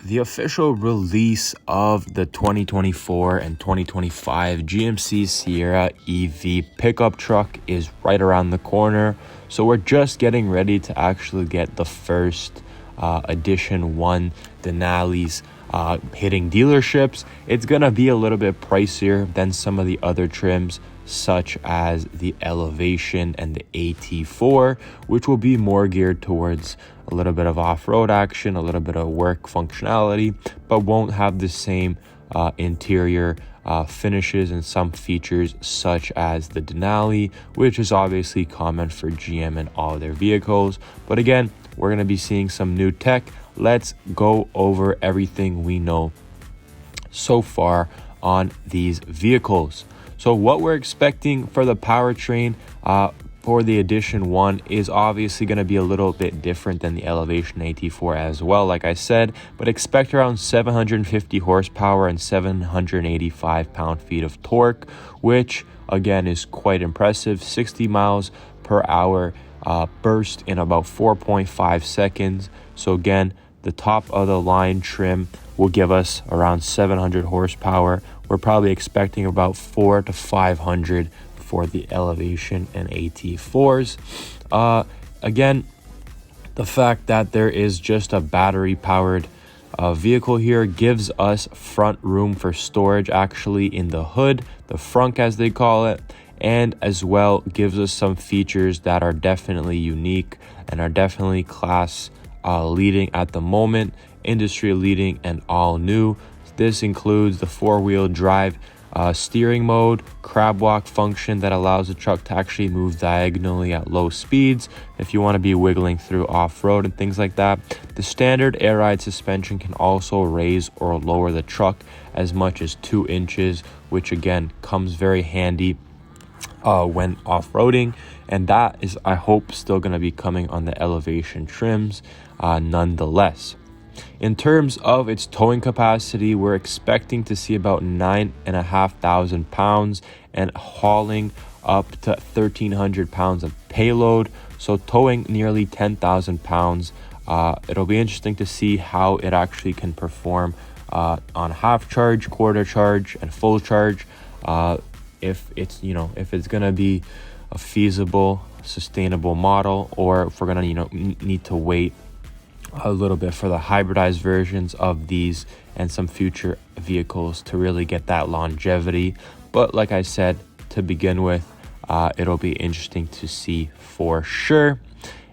The official release of the 2024 and 2025 GMC Sierra EV pickup truck is right around the corner. So we're just getting ready to actually get the first edition 1 Denali's hitting dealerships. It's gonna be a little bit pricier than some of the other trims, such as the Elevation and the AT4, which will be more geared towards a little bit of off-road action, a little bit of work functionality, but won't have the same interior finishes and some features such as the Denali, which is obviously common for GM and all their vehicles. But again, we're going to be seeing some new tech. Let's go over everything we know so far on these vehicles. So what we're expecting for the powertrain for the Edition 1 is obviously going to be a little bit different than the Elevation AT4 as well, like I said, but expect around 750 horsepower and 785 pound-feet of torque, which again is quite impressive. 60 miles per hour burst in about 4.5 seconds. So again, the top of the line trim will give us around 700 horsepower. We're probably expecting about 400 to 500 for the Elevation and AT4s. Again, the fact that there is just a battery powered vehicle here gives us front room for storage actually in the hood, the frunk as they call it, and as well gives us some features that are definitely unique and are definitely class leading at the moment, industry leading and all new. This includes the 4-wheel drive steering mode, crab walk function that allows the truck to actually move diagonally at low speeds if you want to be wiggling through off-road and things like that. The standard air ride suspension can also raise or lower the truck as much as 2 inches, which again comes very handy when off-roading, and that is, I hope, still going to be coming on the Elevation trims nonetheless. In terms of its towing capacity, we're expecting to see about 9,500 pounds and hauling up to 1,300 pounds of payload, so towing nearly 10,000 pounds. It'll be interesting to see how it actually can perform on half charge, quarter charge, and full charge. If it's gonna be a feasible, sustainable model, or if we're gonna need to wait a little bit for the hybridized versions of these and some future vehicles to really get that longevity. But like I said, to begin with, it'll be interesting to see for sure.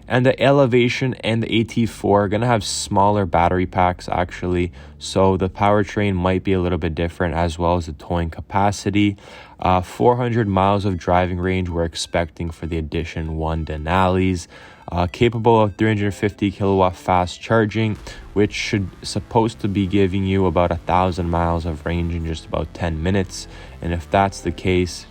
And the Elevation and the AT4 are going to have smaller battery packs actually, so the powertrain might be a little bit different as well as the towing capacity. 400 miles of driving range we're expecting for the Edition 1 Denali's. Capable of 350 kilowatt fast charging, which should supposed to be giving you about 1,000 miles of range in just about 10 minutes. And if that's the case,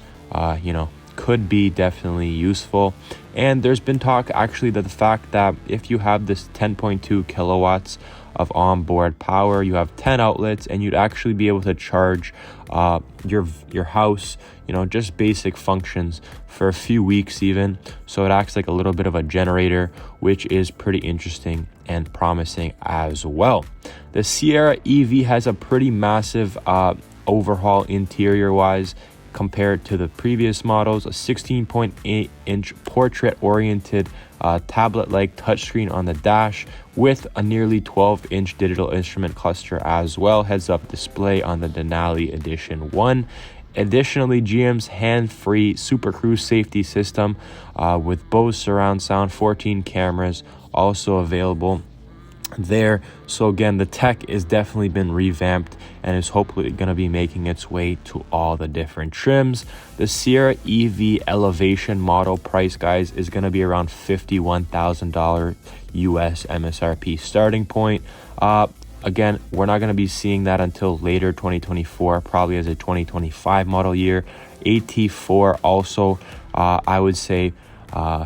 could be definitely useful. And there's been talk actually that the fact that if you have this 10.2 kilowatts of onboard power, you have 10 outlets, and you'd actually be able to charge your house, just basic functions for a few weeks even. So it acts like a little bit of a generator, which is pretty interesting and promising as well. The Sierra EV has a pretty massive overhaul interior wise compared to the previous models. A 16.8 inch portrait oriented tablet-like touchscreen on the dash with a nearly 12-inch digital instrument cluster as well. Heads-up display on the Denali Edition 1. Additionally, GM's hand-free Super Cruise safety system with Bose surround sound, 14 cameras also available there. So again, the tech has definitely been revamped and is hopefully going to be making its way to all the different trims. The Sierra EV Elevation model price, guys, is going to be around $51,000 US MSRP starting point. Again, we're not going to be seeing that until later 2024, probably as a 2025 model year. AT4 also, I would say,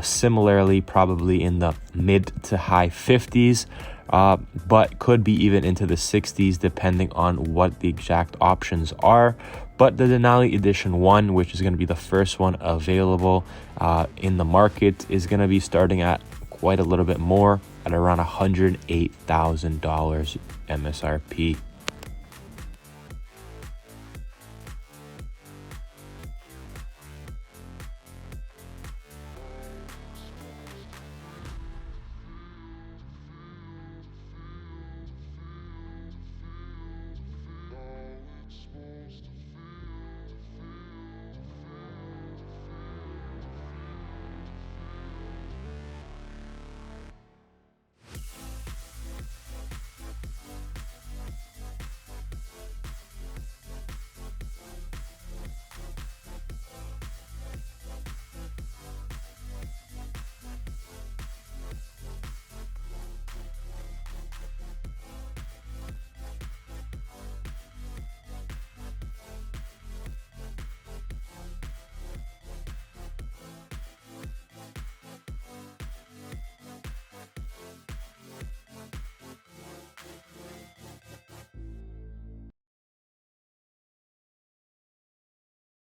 similarly, probably in the mid to high 50s. But could be even into the 60s depending on what the exact options are. But the Denali Edition 1, which is going to be the first one available in the market, is going to be starting at quite a little bit more at around $108,000 MSRP.